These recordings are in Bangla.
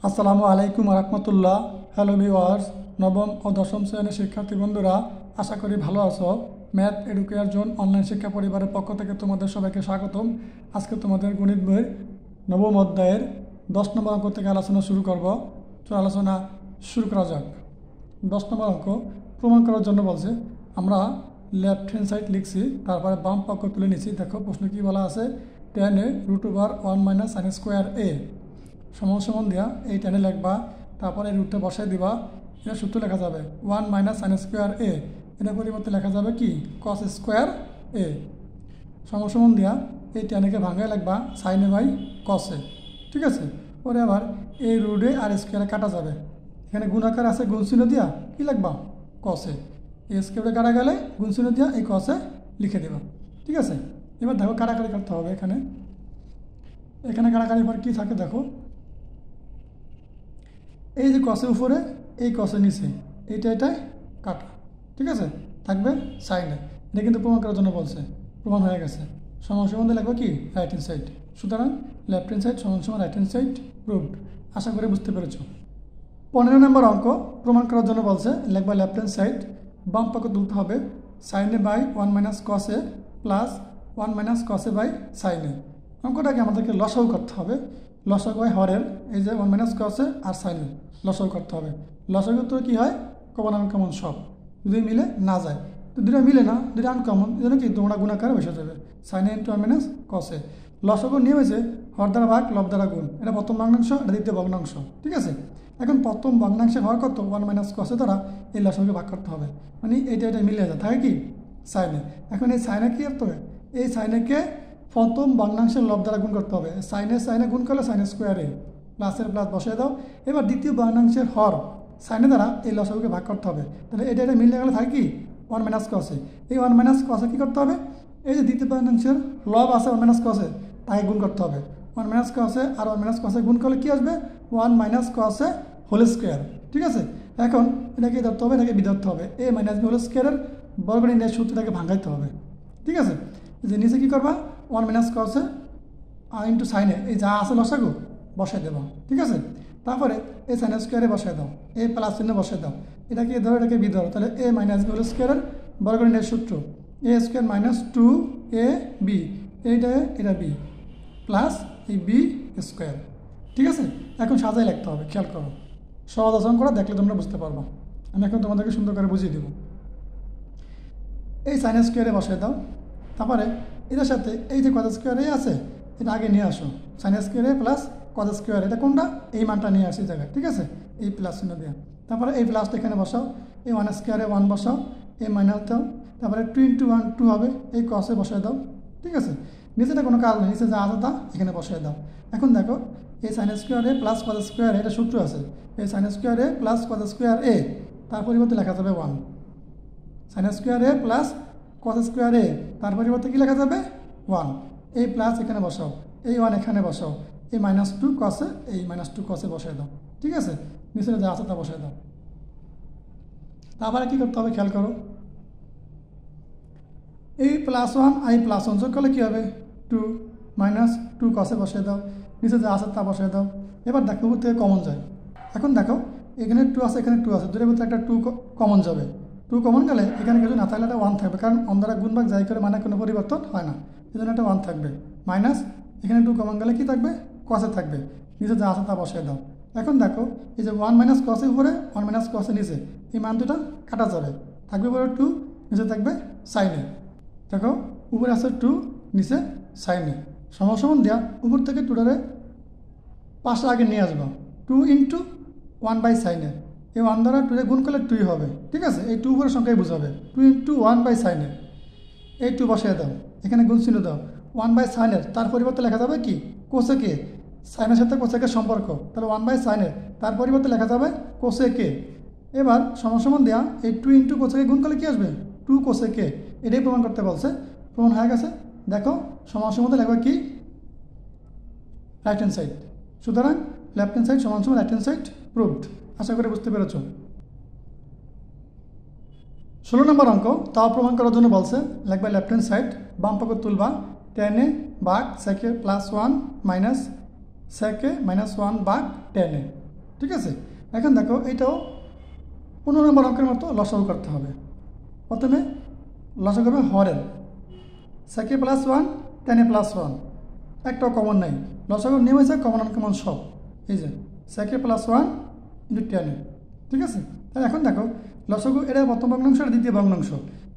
আসসালামু আলাইকুম রহমতুল্লাহ। হ্যালো ভিউয়ার্স, নবম ও দশম শ্রেণীর শিক্ষার্থী বন্ধুরা, আশা করি ভালো আছো। ম্যাথ এডুকেয়ার জোন অনলাইন শিক্ষা পরিবারের পক্ষ থেকে তোমাদের সবাইকে স্বাগতম। আজকে তোমাদের গণিত বইয়ের নবম অধ্যায়ের 10 নম্বর অঙ্ক থেকে আলোচনা শুরু করব। তো আলোচনা শুরু করা যাক। 10 নম্বর অঙ্ক প্রমাণ করার জন্য বলছে, আমরা লেফট হ্যান্ড সাইড লিখছি, তারপরে বাম পক্ষ তুলে নিচ্ছি। দেখো প্রশ্ন কী বলা আছে, tan a √1 - sin square a সমান সমান দিয়া এই টেনে লিখবা, তারপরে রুটটা বসাই দিবা। এটা সূত্র লেখা যাবে 1 - sin স্কোয়ার a, এটা পরিবর্তে লেখা যাবে কি cos স্কোয়ার a সমান সমান দিয়া এই টেনেকে ভাঙায় লিখবা sin a by cos a। ঠিক আছে, পরে আবার এই রুটে আর স্কোয়ারে কাটা যাবে, এখানে গুণাকার আছে, গুণ চিহ্ন দিয়া কি লিখবা cos a, এই স্কোয়ারে কাটা গেলে গুণ চিহ্ন দিয়া এই cos a লিখে দেবা। ঠিক আছে, এবার দেখো কাটাকাটি করতে হবে। এখানে কাটাকাটির পর কী থাকে দেখো, এই যে কসের উপরে এই কসের নিচে এটাই কাটা। ঠিক আছে, থাকবে সাইনে। এটা কিন্তু প্রমাণ করার জন্য বলছে, প্রমাণ হয়ে গেছে। সমান সমান লিখবো কি রাইট হ্যান্ড সাইড, সুতরাং লেফট হ্যান্ড সাইড সমান সমান রাইট হ্যান্ড সাইড প্রুভড। আশা করি বুঝতে পেরেছ। 15 নম্বর অঙ্ক প্রমাণ করার জন্য বলছে, লিখবা লেফট হ্যান্ড সাইড, বাম পক্ষ তুলতে হবে sin a by 1 - cos a plus 1 - cos a by sin a। অঙ্কটাকে আমাদেরকে লসাগু করতে হবে। লসাগু হয় হরের, এই যে 1 - cos a R sin a লসাগু করতে হবে। লসাগু তো কী হয়, কমন আনকমন সব যদি মিলে না যায়, তো দুটো মিলে না, দুটো আনকমন, এই জন্য কি তোমরা গুণাকারে বসে যাবে sin a × 1 - cos a। লসাগু নিয়ে হয়েছে হর দ্বারা ভাগ লব দ্বারা গুণ, এটা প্রথম ভগ্নাংশ, এটা দ্বিতীয় ভগ্নাংশ। ঠিক আছে, এখন প্রথম ভগ্নাংশে হওয়ার কত 1 - cos a দ্বারা এই লসাগুকে ভাগ করতে হবে, মানে এটা মিলে যায়, থাকে কি sin a। এখন এই sin a কী করতে হবে, এই sin a কে প্রথম ভগ্নাংশের লব দ্বারা গুণ করতে হবে। sin a গুণ করলে sin স্কোয়ার a, প্লাসের প্লাস বসিয়ে দাও। এবার দ্বিতীয় ভগ্নাংশের হর sin a দ্বারা এই লসাগুকে ভাগ করতে হবে, তাহলে এটা মিলে গেলে থাকে কি 1 - cos a। এই 1 - cos a কী করতে হবে, এই যে দ্বিতীয় ভগ্নাংশের লব আছে 1 - cos a, তাই গুণ করতে হবে। 1 - cos a R 1 - cos a গুণ করলে কী আসবে 1 - cos a হোল স্কোয়ার। ঠিক আছে, এখন এটাকে ধরতে হবে, এটাকে বিধরতে হবে, a - b হোল স্কোয়ারের বর্গ নির্ণয়ের সূত্রটাকে ভাঙাইতে হবে। ঠিক আছে, যে নিচে কী করবা 1 - cos a into sin a, এই যা আছে লসাগু বসাই দেবো। ঠিক আছে, তারপরে এই sin স্কোয়ারে বসাই দাও, এই প্লাস চিহ্ন বসাই দাও, এটাকে ধরো, এটাকে বি ধরো, তাহলে a - b হোল স্কোয়ারের বর্গ নির্ণয়ের সূত্র a স্কোয়ার মাইনাস 2ab, এটা b প্লাস এই b স্কোয়ার। ঠিক আছে, এখন সাজাই লিখতে হবে, খেয়াল করো, সহজ আচরণ করা দেখলে তোমরা বুঝতে পারবা। আমি এখন তোমাদেরকে সুন্দর করে বুঝিয়ে দেবো। এই sin স্কোয়ারে বসাই দাও, তারপরে এটার সাথে এই যে cos স্কোয়ারে আছে এটা আগে নিয়ে আসো, sin স্কোয়ারে প্লাস cos স্কোয়ার, এটা কোনটা, এই মানটা নিয়ে আসি জায়গায়। ঠিক আছে, এই প্লাস চিহ্ন দেওয়া, তারপরে এই প্লাসটা এখানে বসাও, এই 1 স্কোয়ারে 1 বসাও, এই মাইনাস দাও, তারপরে 2 × 1 2 হবে, এই cos বসায় দাও। ঠিক আছে, নিচেটা কোনো কাজ নেই, নিচে যা আছে তা এখানে বসায় দাও। এখন দেখো এই sin স্কোয়ারে প্লাস cos স্কোয়ারে এটা সূত্র আছে, এই sin স্কোয়ারে প্লাস cos স্কোয়ার a, তার পরিবর্তে লেখা যাবে 1। sin স্কোয়ারে প্লাস cos স্কোয়ারে, তার পরিবর্তে কী লেখা যাবে 1। এই প্লাস এখানে বসাও, এই 1 এখানে বসাও, এই -2 cos a, এই -2 cos a বসায় দাও। ঠিক আছে, নিচে যা আছে তা বসায় দাও। তারপরে কী করতে হবে খেয়াল করো, এই +1 আর এই +1 যোগ করলে কী হবে 2 -2 cos a বসায় দাও, নিচে যা আছে তা বসায় দাও। এবার দেখো উপর থেকে কমন যায়, এখন দেখো এখানে 2 আছে, এখানে 2 আছে, দুটোর ভিতরে একটা 2 কমন যাবে। 2 কমন গেলে এখানে কিছু না থাকলে একটা 1 থাকবে, কারণ অন্যরা গুণ ভাগ যাই করে মানে কোনো পরিবর্তন হয় না, এই জন্য একটা 1 থাকবে। মাইনাস এখানে 2 কমন গেলে কী থাকবে cos a থাকবে, নিচে যা আছে তা বসিয়ে দাও। এখন দেখো এই যে 1 - cos a উপরে 1 - cos a নিচে, এই মান দুটা কাটা যাবে, থাকবে উপরে 2, নিচে থাকবে sin a। দেখো উপরে আছে 2, নিচে sin a, সমান সমান দেওয়া, উপর থেকে 2টারে পাশে আগে নিয়ে আসবো, 2 × 1/sin a, এই 1 দ্বারা 2 গুণ করলে 2 হবে। ঠিক আছে, এই 2 উপরের সংখ্যায় বোঝাবে, 2 × 1/sin a, এই 2 বসিয়ে দাও, এখানে গুণ চিহ্ন দাও, 1/sin a, তার পরিবর্তে লেখা যাবে কি cos a k, sin এর সাথে cos a k সম্পর্ক, তাহলে 1/sin a, তার পরিবর্তে লেখা যাবে cos a k। এবার সমান সমান দেওয়া, এই 2 × cos a k গুণ করলে কী আসবে 2 cos a k, এটাই প্রমাণ করতে বলছে, প্রমাণ হয়ে গেছে। দেখো সমান সমান লেখা কি রাইট হ্যান্ড সাইড, সুতরাং লেফট হ্যান্ড সাইড সমান সমান রাইট হ্যান্ড সাইড প্রুভড। আশা করে বুঝতে পেরেছ। 16 নম্বর অঙ্ক তাও প্রমাণ করার জন্য বলছে, লিখবা লেফট হ্যান্ড সাইড, বাম পক্ষ তুলবা tan a ভাগ sec a +1 - sec a - 1 ভাগ tan a। ঠিক আছে। এখন দেখো এটাও 15 নম্বর অঙ্কের মতো লসাগু করতে হবে। প্রথমে লসাগু করবে হরের, সেকে প্লাস 1 10 প্লাস 1, একটাও কমন নাই। লসাগুর নিয়ম হয়েছে কমন আনকমন সব, এই যে সেকে প্লাস 1 ইন্টু 10, ঠিক আছে। তাহলে এখন দেখো লসাগু এটা প্রথম ভগ্নাংশ আর দ্বিতীয় ভগ্নাংশ,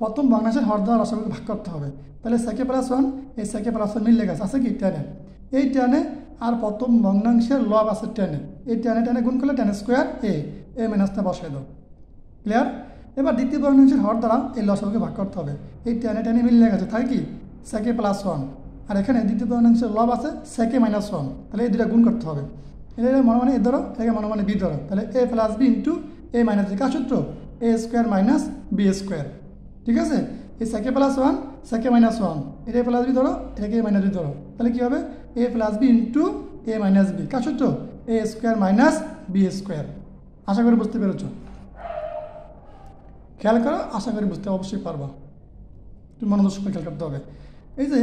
প্রথম ভগ্নাংশের হর দ্বারা লসাগুকে ভাগ করতে হবে। তাহলে সেকে প্লাস 1, এই সেকে প্লাস 1 মিল লেখা আছে কি 10, এই 10 আর প্রথম ভগ্নাংশের লব আছে 10, এই 10 গুণ করলে 10 স্কোয়ার এ মাইনাসটা বসাই দাও। ক্লিয়ার? এবার দ্বিতীয় ভগ্নাংশের হর দ্বারা এই লসাগুকে ভাগ করতে হবে। এই 10 মিল লেখা আছে, তাই কি সেকে প্লাস 1, আর এখানে দ্বিতীয় ভগ্নাংশের লব আছে সেকে মাইনাস 1, তাহলে এই দুটা গুণ করতে হবে। এটা মনে মানে এ ধরো, এটাকে মনে মানে বি ধরো, তাহলে এ প্লাস বি ইন্টু এ মাইনাস বি, কার সূত্র এ স্কোয়ার মাইনাস বি স্কোয়ার, ঠিক আছে। এই সেকে প্লাস 1 সেকে মাইনাস 1, এটা এ প্লাস বি ধরো, এটাকে এ মাইনাস বি ধরো, তাহলে কী হবে এ প্লাস বি ইন্টু এ মাইনাস বি, কার সূত্র এ স্কোয়ার মাইনাস বি স্কোয়ার। আশা করি বুঝতে পেরেছ, খেয়াল করো, আশা করি বুঝতে অবশ্যই পারবা, একটু মনোযোগ সঙ্গে খেয়াল করতে হবে। এই যে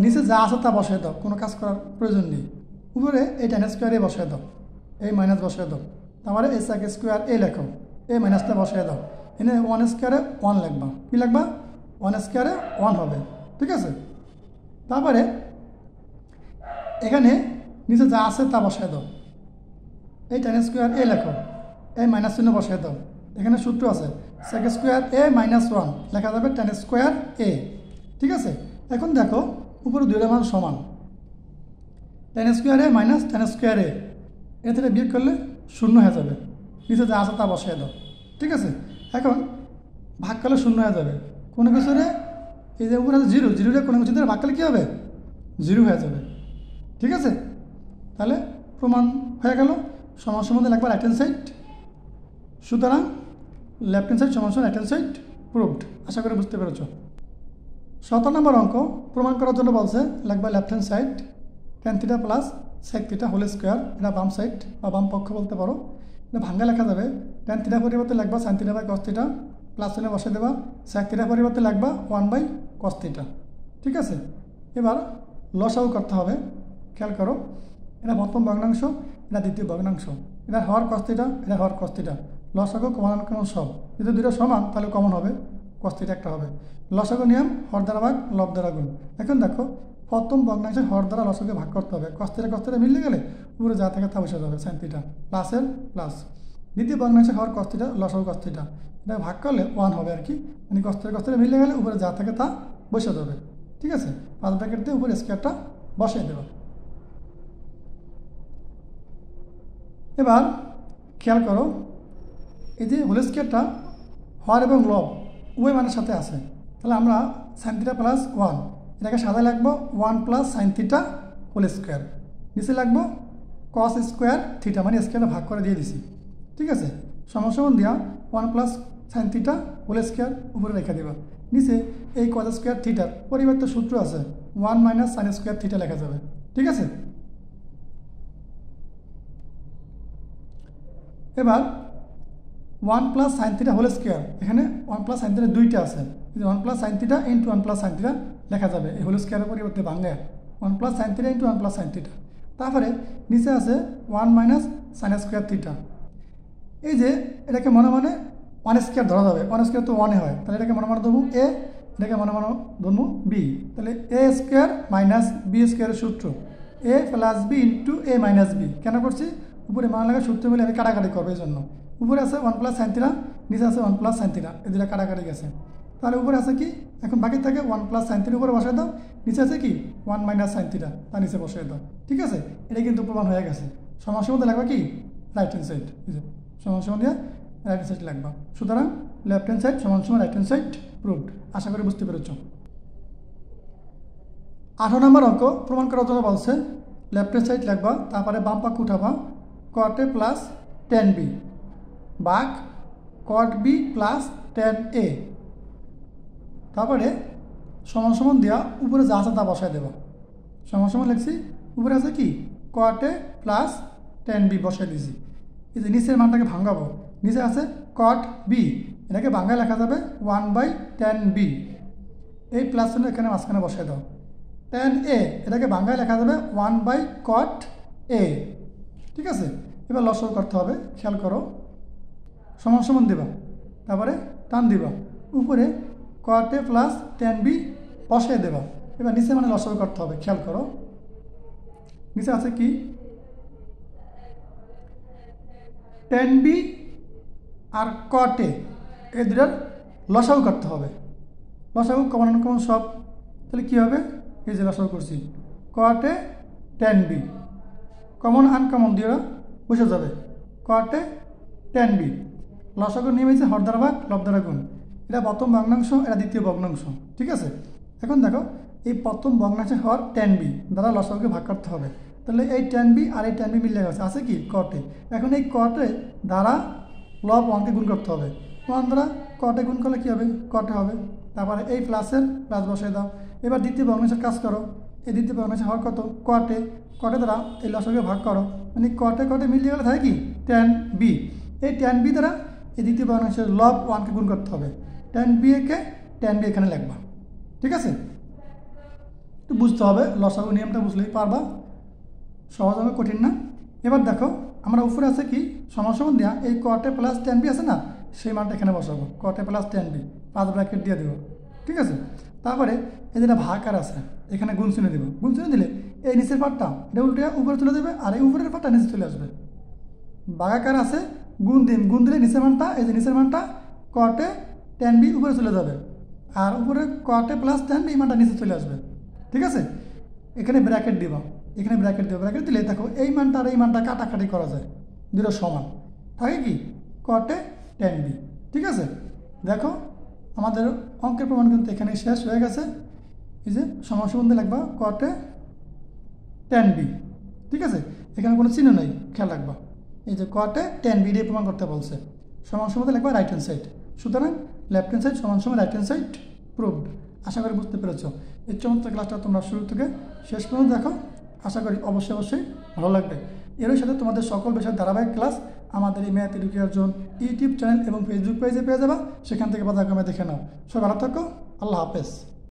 নিচে যা আছে তা বসায় দাও, কোনো কাজ করার প্রয়োজন নেই। উপরে এই 10 স্কোয়ারে বসায় দাও, এই মাইনাস বসায় দাও, তারপরে এই সেকে স্কোয়ার এ লেখো, এই মাইনাসটা বসায় দাও, এনে 1 স্কোয়ারে 1 লিখবা, কী লিখবা 1 স্কোয়ারে 1 হবে, ঠিক আছে। তারপরে এখানে নিচে যা আছে তা বসায় দাও, এই 10 স্কোয়ার এ লেখো, এই মাইনাস চিহ্ন বসায় দাও, এখানে সূত্র আছে সেক স্কোয়ার এ মাইনাস 1, লেখা যাবে 10 স্কোয়ার এ, ঠিক আছে। এখন দেখো উপরে দুইটা মান সমান, 10 স্কোয়ার এ মাইনাস 10 স্কোয়ার এ থেকে বিয়োগ করলে 0 হয়ে যাবে, নিচে যা আছে তা বসিয়ে দাও, ঠিক আছে। এখন ভাগ করলে 0 হয়ে যাবে, কোনো কিছুরে এই যে উপরে আছে 0, 0 কোনো কিছু ভাগ করলে কী হবে 0 হয়ে যাবে, ঠিক আছে। তাহলে প্রমাণ হয়ে গেল, সমান সম্বন্ধে লাগবে রাইট হ্যান্ড সাইড, সুতরাং লেফট হ্যান্ড সাইড সমান সমান রাইট হ্যান্ড সাইড প্রুভড। আশা করি বুঝতে পেরেছ। 17 নম্বর অঙ্ক প্রমাণ করার জন্য বলছে লাগবে left hand side tan theta plus sec theta whole square, এটা বাম সাইড বা বাম পক্ষ বলতে পারো। এটা ভাঙ্গা লেখা যাবে tan থিটা পরিবর্তে লাগবা sin theta by cos theta, plus চিহ্ন বসে দেবা, sec থিটা পরিবর্তে লাগবা 1 বাই cos থিটা, ঠিক আছে। এবার লসাগু করতে হবে, খেয়াল করো, এটা প্রথম ভগ্নাংশ, এটা দ্বিতীয় ভগ্নাংশ, এটা হর cos থিটা, এটা হর cos থিটা, লসাগু কমন কমন সব, যদি দুটো সমান তাহলে কমন হবে cos থিটা একটা হবে। লসাগু নিয়ম হর দ্বারা ভাগ লব দ্বারা গুণ। এখন দেখো প্রথম ভগ্নাংশের হর দ্বারা লসাগুকে ভাগ করতে হবে, cos থিটা মিললে গেলে উপরে যা থাকে তা বসে যাবে sin থিটা, প্লাসের প্লাস। দ্বিতীয় ভগ্নাংশের হর cos থিটা লসাগু cos থিটা, এটা ভাগ করলে 1 হবে আর কি, মানে cos থিটা মিললে গেলে উপরে যা থাকে তা বসে যাবে, ঠিক আছে। 5 ব্র্যাকেট দিয়ে উপরে স্কোয়ারটা বসিয়ে দেবে। এবার খেয়াল করো, এই যে হোল স্কোয়ারটা হর এবং লব উভয় মানের সাথে আছে, তাহলে আমরা sin থিটা প্লাস 1 এটাকে সাদায় লাগবো 1 plus sin theta whole square, নিচে লাগবো cos স্কোয়ার থিটা, মানে স্কোয়ারটা ভাগ করে দিয়ে দিছি, ঠিক আছে। সমান সমান দেওয়া 1 plus sin theta whole square উপরে রেখে দেবা, নিচে এই cos স্কোয়ার থিটার পরিবর্তে সূত্র আছে 1 মাইনাস sin স্কোয়ার থিটা লেখা যাবে, ঠিক আছে। এবার 1 plus sin theta whole square, এখানে 1 প্লাস sin থিটা দুইটা আছে, 1 plus sin theta into 1 plus sin theta লেখা যাবে, এই হোল স্কোয়ারের পরিবর্তে Bangla 1 plus sin theta into 1 plus sin theta, তারপরে নিচে আছে 1 মাইনাস sin স্কোয়ার থিটা। এই যে এটাকে মনে মনে 1 স্কোয়ার ধরা যাবে, 1 স্কোয়ার তো 1 হয়, তাহলে এটাকে মনে মনে ধরবো এ, এটাকে মনে মনে ধরবো বি, তাহলে এ স্কোয়ার মাইনাস বি স্কোয়ারের সূত্র এ প্লাস বি ইন্টু এ মাইনাস বি। কেন করছি, উপরে মান লাগা সূত্র মিলে আমি কাটাকাটি করবো, এই জন্য উপরে আছে 1 প্লাস sin থিটা, নিচে আছে 1 প্লাস sin থিটা, এই দুটা কাটাকাটি গেছে, তাহলে উপরে আছে কি এখন বাকি থাকে 1 প্লাস sin থিটা উপরে বসাই দাও, নিচে আছে কি 1 মাইনাস sin থিটা, তার নিচে বসাই দাও, ঠিক আছে। এটা কিন্তু প্রমাণ হয়ে গেছে। সমান মধ্যে লাগবে কি রাইট হ্যান্ড সাইড, সমান দিয়ে রাইট হ্যান্ড সাইড লাগবা, সুতরাং লেফট হ্যান্ড সাইড সমান রাইট হ্যান্ড সাইড প্রুভড। আশা করি বুঝতে পেরেছ। 18 নম্বর অঙ্ক প্রমাণ করার জন্য বলছে লেফট হ্যান্ড সাইড লাগবা, তারপরে বাম পাক উঠাবা cot a plus tan b ভাগ cot b plus tan a, তারপরে সমান সমান দেওয়া উপরে যা আছে তা বসায় দেবা, সমান সমান লিখছি, উপরে আছে কি cot a plus tan b বসায় দিয়েছি। এই যে নিচের মানটাকে ভাঙাবো, নিচে আছে cot b, এটাকে বাংলায় লেখা যাবে 1 বাই tan b, এই প্লাস চিহ্ন এখানে মাঝখানে বসায় দাও। tan a এটাকে বাংলায় লেখা যাবে 1 বাই cot a, ঠিক আছে। এবার লসাগু করতে হবে, খেয়াল করো। সমান সমান দিবা, তারপরে টান দিবা, উপরে cot A plus tan B বসিয়ে দেবা। এবার নিচে মানে লসাগু করতে হবে, খেয়াল করো। নিচে আছে কি tan B R cot A, এই দুটার লসাগু করতে হবে। লসাগু কমন আনকমন সব, তাহলে কী হবে? এই যে লসাগু করছি cot A tan B, common uncommon দিয়ে বসে যাবে cot A tan B। লসাগুর নিয়ম হয়েছে হর দ্বারা ভাগ লব দ্বারা গুণ। এটা প্রথম ভগ্নাংশ, এটা দ্বিতীয় ভগ্নাংশ, ঠিক আছে। এখন দেখো এই প্রথম ভগ্নাংশের হর tan B দ্বারা লসাগুকে ভাগ করতে হবে। তাহলে এই tan B আর এই tan B মিলে গেছে, আছে কি cot A। এখন এই cot A দ্বারা লব 1কে গুণ করতে হবে, 1 দ্বারা cot A গুণ করলে কী হবে? cot A হবে। তারপরে এই প্লাসের প্লাস বসিয়ে দাও। এবার দ্বিতীয় ভগ্নাংশের কাজ করো। এই দ্বিতীয় ভগ্নাংশের হর কত? cot A। cot A দ্বারা এই লসাগুকে ভাগ করো, মানে cot A মিলিয়ে গেলে থাকে কি tan B। এই tan B দ্বারা এই দ্বিতীয় ভগ্নাংশের লব 1কে গুণ করতে হবে। tan B এখানে লিখবা, ঠিক আছে। একটু বুঝতে হবে, লসাগু নিয়মটা বুঝলেই পারবা, সহজ হবে, কঠিন না। এবার দেখো আমরা উপরে আছে কি সমান সমান দেওয়া, এই cot A plus tan B আছে না, সেই মানটা এখানে বসাবো, cot A plus tan B 5 bracket দিয়ে দেবো, ঠিক আছে। তারপরে এই যেটা ভাগাকার আছে এখানে গুণ চিহ্ন দেবো। গুণ চিহ্ন দিলে এই নিচের পাটটা এটা উল্টে উপরে তুলে দেবে, আর এই উপরের পাটটা নিচে চলে আসবে। ভাগাকার আছে গুণ দিলে নিচের মানটা, এই যে নিচের মানটা cot A tan B উপরে চলে যাবে, আর উপরে cot A plus tan B মানটা নিচে চলে আসবে, ঠিক আছে। এখানে ব্র্যাকেট দিবা, এখানে ব্র্যাকেট দেবো। ব্র্যাকেট দিলে দেখো এই মানটা আর এই মানটা কাটাকাটি করা যায়, দুটো সমান থাকে কি cot A tan B, ঠিক আছে। দেখো আমাদের অঙ্কের প্রমাণ কিন্তু এখানে শেষ হয়ে গেছে। এই যে সমান সমান দিয়ে লিখবা cot A tan B, ঠিক আছে। এখানে কোনো চিহ্ন নেই, খেয়াল রাখবা। এই যে cot A tan B দিয়ে প্রমাণ করতে বলছে, সমান সমান লিখবা রাইট হ্যান্ড সাইড। সুতরাং লেফট হ্যান্ড সাইড সমান সমান রাইট হ্যান্ড সাইড প্রুভড। আশা করি বুঝতে পেরেছো। এই চমৎকার ক্লাসটা তোমরা শুরু থেকে শেষ পর্যন্ত দেখো, আশা করি অবশ্যই ভালো লাগবে। এরই সাথে তোমাদের সকল বিষয়ের ধারাবাহিক ক্লাস আমাদের এই ম্যাথ এডুকেশন ইউটিউব চ্যানেল এবং ফেসবুক পেজে পেয়ে যাবা, সেখান থেকে বাজার কমে দেখে নাও। সবাই ভালো থাকো, আল্লাহ হাফেজ।